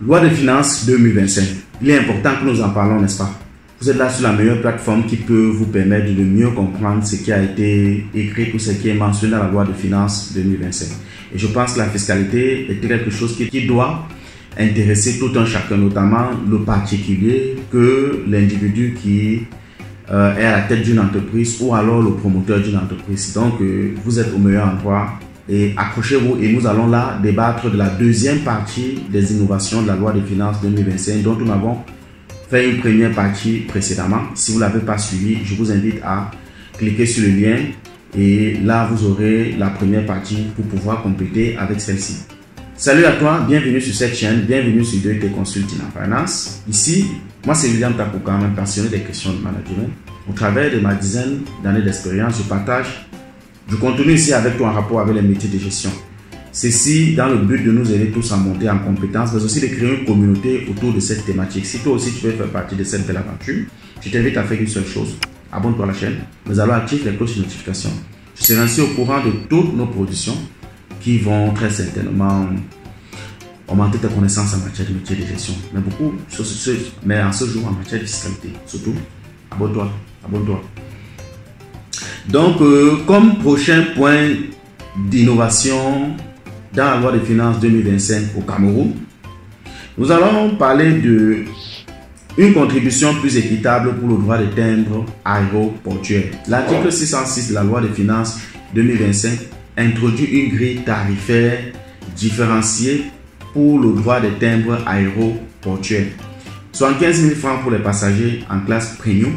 Loi de finances 2025. Il est important que nous en parlons, n'est-ce pas? Vous êtes là sur la meilleure plateforme qui peut vous permettre de mieux comprendre ce qui a été écrit ou ce qui est mentionné dans la loi de finances 2025. Et je pense que la fiscalité est quelque chose qui doit intéresser tout un chacun, notamment le particulier que l'individu qui est à la tête d'une entreprise ou alors le promoteur d'une entreprise. Donc, vous êtes au meilleur endroit et accrochez-vous et nous allons là débattre de la deuxième partie des innovations de la loi de finances 2025 dont nous avons fait une première partie précédemment. Si vous ne l'avez pas suivi, je vous invite à cliquer sur le lien et là vous aurez la première partie pour pouvoir compléter avec celle-ci. Salut à toi, bienvenue sur cette chaîne, bienvenue sur 2T Consulting en Finance. Ici, moi c'est William Takouka, un passionné des questions de management. Au travers de ma dizaine d'années d'expérience, je partage du contenu ici avec toi en rapport avec les métiers de gestion. Ceci dans le but de nous aider tous à monter en compétences, mais aussi de créer une communauté autour de cette thématique. Si toi aussi tu veux faire partie de cette belle aventure, je t'invite à faire une seule chose. Abonne-toi à la chaîne, mais alors active les cloches de notification. Tu seras ainsi au courant de toutes nos productions qui vont très certainement augmenter tes connaissances en matière de métier de gestion. Mais en ce jour en matière de fiscalité. Surtout, abonne-toi, abonne-toi. Donc, comme prochain point d'innovation dans la loi de finances 2025 au Cameroun, nous allons parler de une contribution plus équitable pour le droit de timbre aéroportuaire. L'article 606 de la loi de finances 2025 introduit une grille tarifaire différenciée pour le droit de timbre aéroportuaire. 75 000 francs pour les passagers en classe premium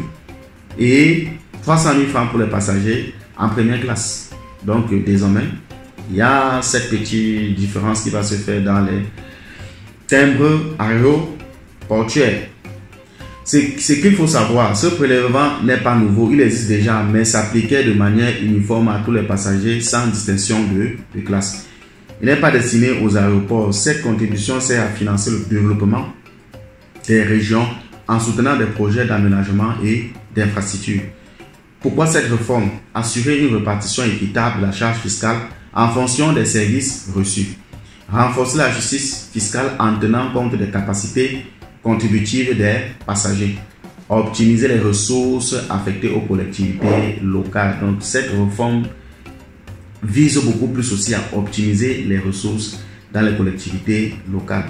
et 300 000 francs pour les passagers en première classe. Donc désormais, il y a cette petite différence qui va se faire dans les timbres aéroportuaires. Ce qu'il faut savoir, ce prélèvement n'est pas nouveau, il existe déjà, mais s'appliquait de manière uniforme à tous les passagers sans distinction de classe. Il n'est pas destiné aux aéroports. Cette contribution sert à financer le développement des régions en soutenant des projets d'aménagement et d'infrastructure. Pourquoi cette réforme? Assurer une répartition équitable de la charge fiscale en fonction des services reçus. Renforcer la justice fiscale en tenant compte des capacités contributives des passagers. Optimiser les ressources affectées aux collectivités locales. Donc cette réforme vise beaucoup plus aussi à optimiser les ressources dans les collectivités locales.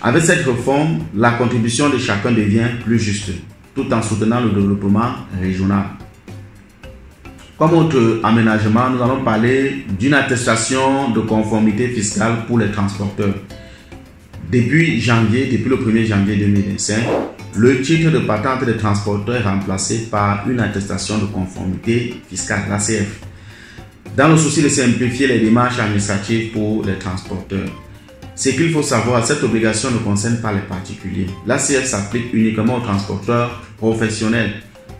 Avec cette réforme, la contribution de chacun devient plus juste, tout en soutenant le développement régional. Comme autre aménagement, nous allons parler d'une attestation de conformité fiscale pour les transporteurs. Depuis le 1er janvier 2025, le titre de patente des transporteurs est remplacé par une attestation de conformité fiscale, l'ACF. Dans le souci de simplifier les démarches administratives pour les transporteurs. Ce qu'il faut savoir, cette obligation ne concerne pas les particuliers. L'ACF s'applique uniquement aux transporteurs professionnels,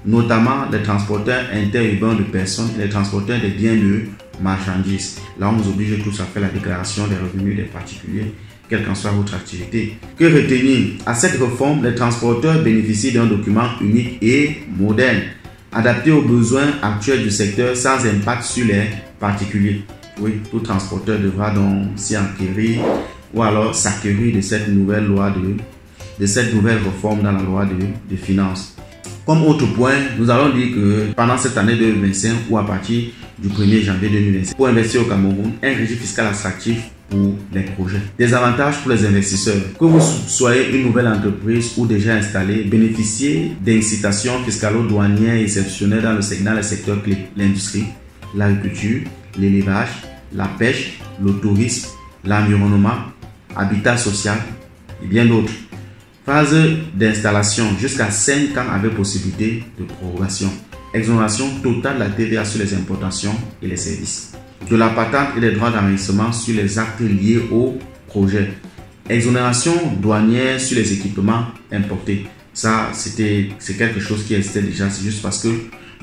notamment les transporteurs interurbains de personnes et les transporteurs des biens de marchandises. Là, on nous oblige tous à faire la déclaration des revenus des particuliers, quelle qu'en soit votre activité. Que retenir? À cette réforme, les transporteurs bénéficient d'un document unique et moderne, adapté aux besoins actuels du secteur sans impact sur les particuliers. Oui, tout transporteur devra donc s'y enquérir ou alors s'acquérir de cette nouvelle loi de cette nouvelle réforme dans la loi de finances. Comme autre point, nous allons dire que pendant cette année 2025 ou à partir du 1er janvier 2025, pour investir au Cameroun, un régime fiscal attractif pour les projets. Des avantages pour les investisseurs. Que vous soyez une nouvelle entreprise ou déjà installée, bénéficiez d'incitations fiscalo-douanières exceptionnelles dans les secteurs clés. L'industrie, l'agriculture, l'élevage, la pêche, le tourisme, l'environnement, habitat social et bien d'autres. Phase d'installation jusqu'à 5 ans avec possibilité de prorogation. Exonération totale de la TVA sur les importations et les services. De la patente et des droits d'enregistrement sur les actes liés au projet. Exonération douanière sur les équipements importés. Ça, c'est quelque chose qui existait déjà. C'est juste parce que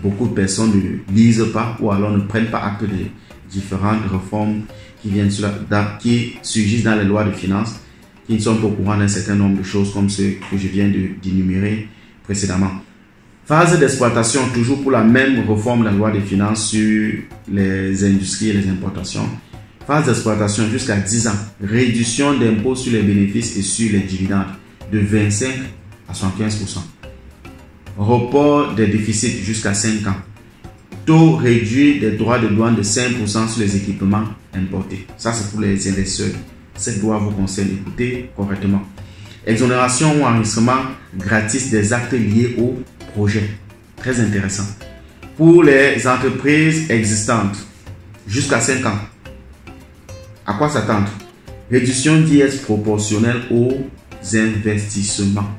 beaucoup de personnes ne lisent pas ou alors ne prennent pas acte des différentes réformes qui surgissent dans les lois de finances, qui ne sont pas au courant d'un certain nombre de choses comme ceux que je viens d'énumérer précédemment. Phase d'exploitation, toujours pour la même réforme de la loi des finances sur les industries et les importations. Phase d'exploitation jusqu'à 10 ans. Réduction d'impôts sur les bénéfices et sur les dividendes de 25 à 75%. Report des déficits jusqu'à 5 ans. Taux réduit des droits de douane de 5% sur les équipements importés. Ça, c'est pour les investisseurs. Cette loi vous conseille d'écouter correctement. Exonération ou enregistrement gratis des actes liés au projet. Très intéressant. Pour les entreprises existantes, jusqu'à 5 ans. À quoi s'attendre? Réduction d'IS proportionnelle aux investissements.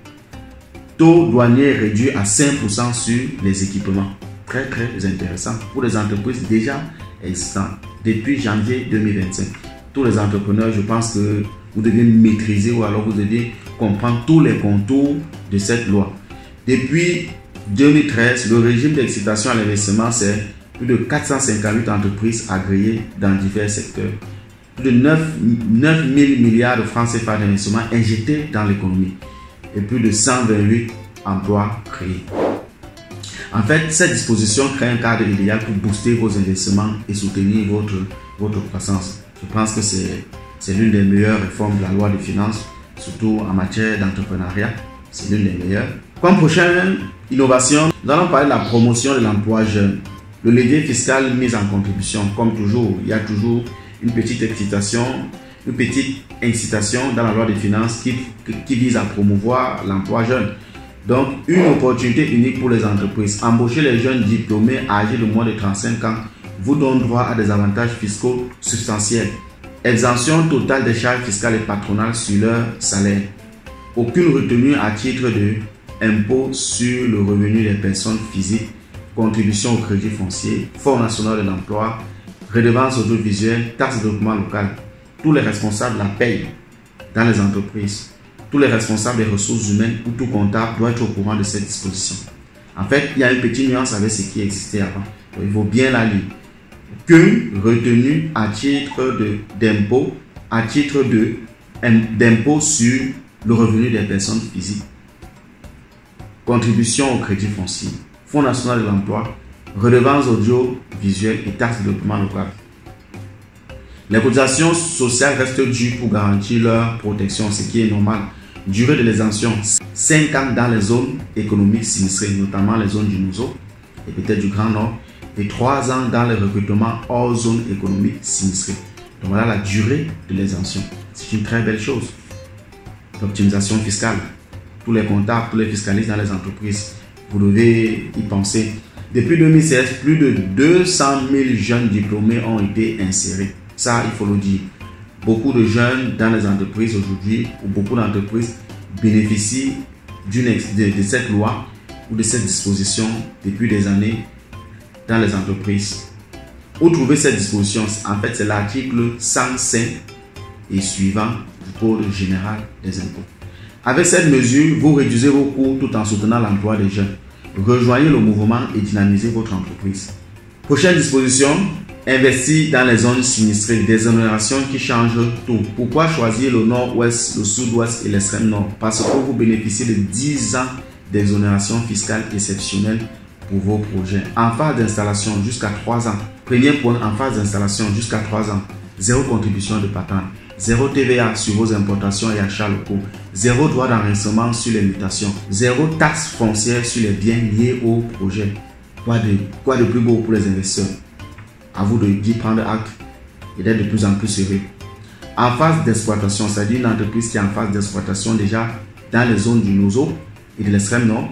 Taux douanier réduit à 5% sur les équipements. Très intéressant pour les entreprises déjà existantes depuis janvier 2025. Tous les entrepreneurs, je pense que vous devez maîtriser ou alors vous devez comprendre tous les contours de cette loi. Depuis 2013, le régime d'excitation à l'investissement, c'est plus de 458 entreprises agréées dans divers secteurs. Plus de 9 000 milliards de francs CFA d'investissement injectés dans l'économie et plus de 128 emplois créés. En fait, cette disposition crée un cadre idéal pour booster vos investissements et soutenir votre croissance. Je pense que c'est l'une des meilleures réformes de la loi de finances, surtout en matière d'entrepreneuriat. C'est l'une des meilleures. Comme prochaine innovation, nous allons parler de la promotion de l'emploi jeune. Le levier fiscal mis en contribution, comme toujours, il y a toujours une petite incitation dans la loi de finances qui vise à promouvoir l'emploi jeune. Donc, une opportunité unique pour les entreprises. Embaucher les jeunes diplômés âgés de moins de 35 ans vous donne droit à des avantages fiscaux substantiels. Exemption totale des charges fiscales et patronales sur leur salaire. Aucune retenue à titre de impôt sur le revenu des personnes physiques, contribution au crédit foncier, Fonds national de l'emploi, redevance audiovisuelle, taxe de développement local. Tous les responsables la payent dans les entreprises. Tous les responsables des ressources humaines ou tout comptable doivent être au courant de cette disposition. En fait, il y a une petite nuance avec ce qui existait avant. Donc, il faut bien la lire. Que retenu à titre d'impôt, d'impôt sur le revenu des personnes physiques, contribution au crédit foncier, Fonds national de l'emploi, redevance audiovisuelle et taxe de développement local. Les cotisations sociales restent dues pour garantir leur protection, ce qui est normal. Durée de l'exemption, 5 ans dans les zones économiques sinistrées, notamment les zones du Nozo et peut-être du Grand Nord, et 3 ans dans les recrutements hors zone économique sinistrée. Donc voilà la durée de l'exemption. C'est une très belle chose. L'optimisation fiscale. Tous les comptables, tous les fiscalistes dans les entreprises, vous devez y penser. Depuis 2016, plus de 200 000 jeunes diplômés ont été insérés. Ça, il faut le dire. Beaucoup de jeunes dans les entreprises aujourd'hui, ou beaucoup d'entreprises bénéficient de cette loi ou de cette disposition depuis des années dans les entreprises. Où trouver cette disposition? En fait, c'est l'article 105 et suivant du Code général des impôts. Avec cette mesure, vous réduisez vos coûts tout en soutenant l'emploi des jeunes. Rejoignez le mouvement et dynamisez votre entreprise. Prochaine disposition, investir dans les zones sinistrées, des exonérations qui changent tout. Pourquoi choisir le nord-ouest, le sud-ouest et l'extrême nord? Parce que vous bénéficiez de 10 ans d'exonération fiscale exceptionnelle pour vos projets. En phase d'installation jusqu'à 3 ans. Premier point, en phase d'installation jusqu'à 3 ans. Zéro contribution de patente. Zéro TVA sur vos importations et achats locaux. Zéro droit d'enregistrement sur les mutations. Zéro taxe foncière sur les biens liés au projet. Quoi de plus beau pour les investisseurs? À vous d'y prendre acte et d'être de plus en plus sérieux. En phase d'exploitation, c'est-à-dire une entreprise qui est en phase d'exploitation déjà dans les zones du Nozo et de l'extrême nord,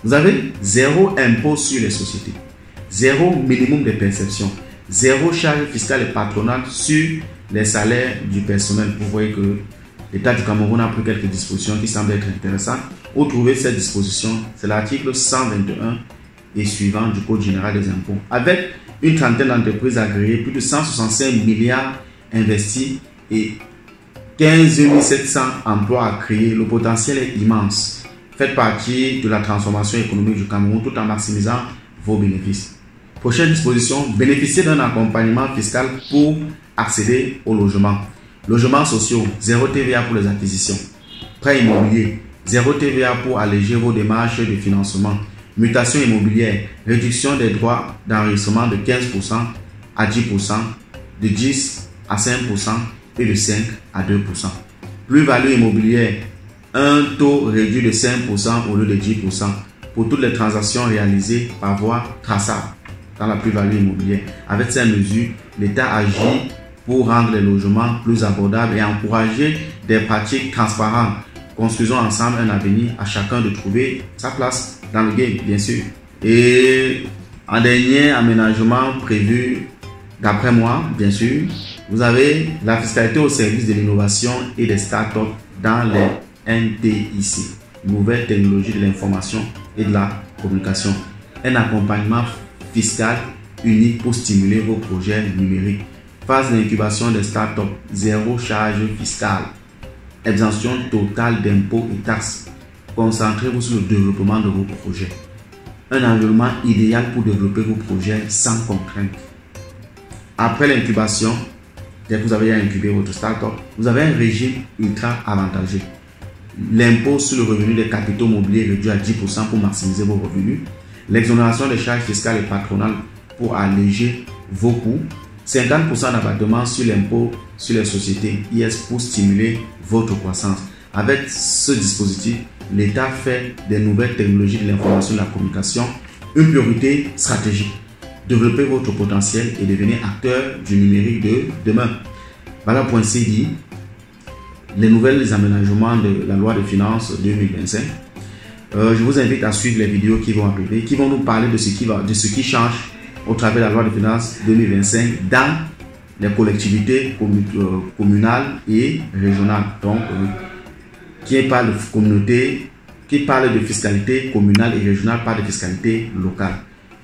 vous avez zéro impôt sur les sociétés, zéro minimum de perception, zéro charge fiscale et patronale sur les salaires du personnel. Vous voyez que l'État du Cameroun a pris quelques dispositions qui semblent être intéressantes. Où trouver cette disposition? C'est l'article 121 et suivant du Code général des impôts. Avec une trentaine d'entreprises agréées, plus de 165 milliards investis et 15 700 emplois à créer, le potentiel est immense. Faites partie de la transformation économique du Cameroun tout en maximisant vos bénéfices. Prochaine disposition, bénéficier d'un accompagnement fiscal pour accéder au logement. Logements sociaux, zéro TVA pour les acquisitions. Prêt immobilier, zéro TVA pour alléger vos démarches de financement. Mutation immobilière, réduction des droits d'enregistrement de 15% à 10%, de 10 à 5% et de 5 à 2%. Plus-value immobilière, un taux réduit de 5% au lieu de 10% pour toutes les transactions réalisées par voie traçable dans la plus-value immobilière. Avec ces mesures, l'État agit pour rendre les logements plus abordables et encourager des pratiques transparentes. Construisons ensemble un avenir, à chacun de trouver sa place dans le game, bien sûr. Et en dernier aménagement prévu d'après moi, bien sûr, vous avez la fiscalité au service de l'innovation et des startups dans les NTIC, nouvelles technologies de l'information et de la communication. Un accompagnement fiscal unique pour stimuler vos projets numériques. Phase d'incubation des startups, zéro charge fiscale. Exemption totale d'impôts et taxes. Concentrez-vous sur le développement de vos projets. Un environnement idéal pour développer vos projets sans contrainte. Après l'incubation, dès que vous avez incubé votre startup, vous avez un régime ultra avantageux. L'impôt sur le revenu des capitaux mobiliers réduit à 10% pour maximiser vos revenus. L'exonération des charges fiscales et patronales pour alléger vos coûts. 50% d'abattement sur l'impôt sur les sociétés IS pour stimuler votre croissance. Avec ce dispositif, l'État fait des nouvelles technologies de l'information et de la communication une priorité stratégique. Développez votre potentiel et devenez acteur du numérique de demain. Voilà point C dit les nouvelles aménagements de la loi de finances 2025. Je vous invite à suivre les vidéos qui vont arriver, qui vont nous parler de ce qui change au travers de la loi de finances 2025 dans les collectivités communales et régionales. Donc, qui parle de communauté, qui parle de fiscalité communale et régionale, parle de fiscalité locale.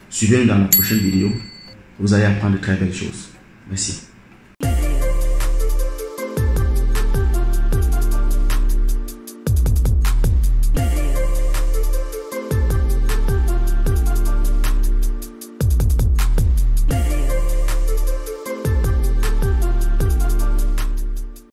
Suivez-nous dans la prochaine vidéo. Vous allez apprendre de très belles choses. Merci.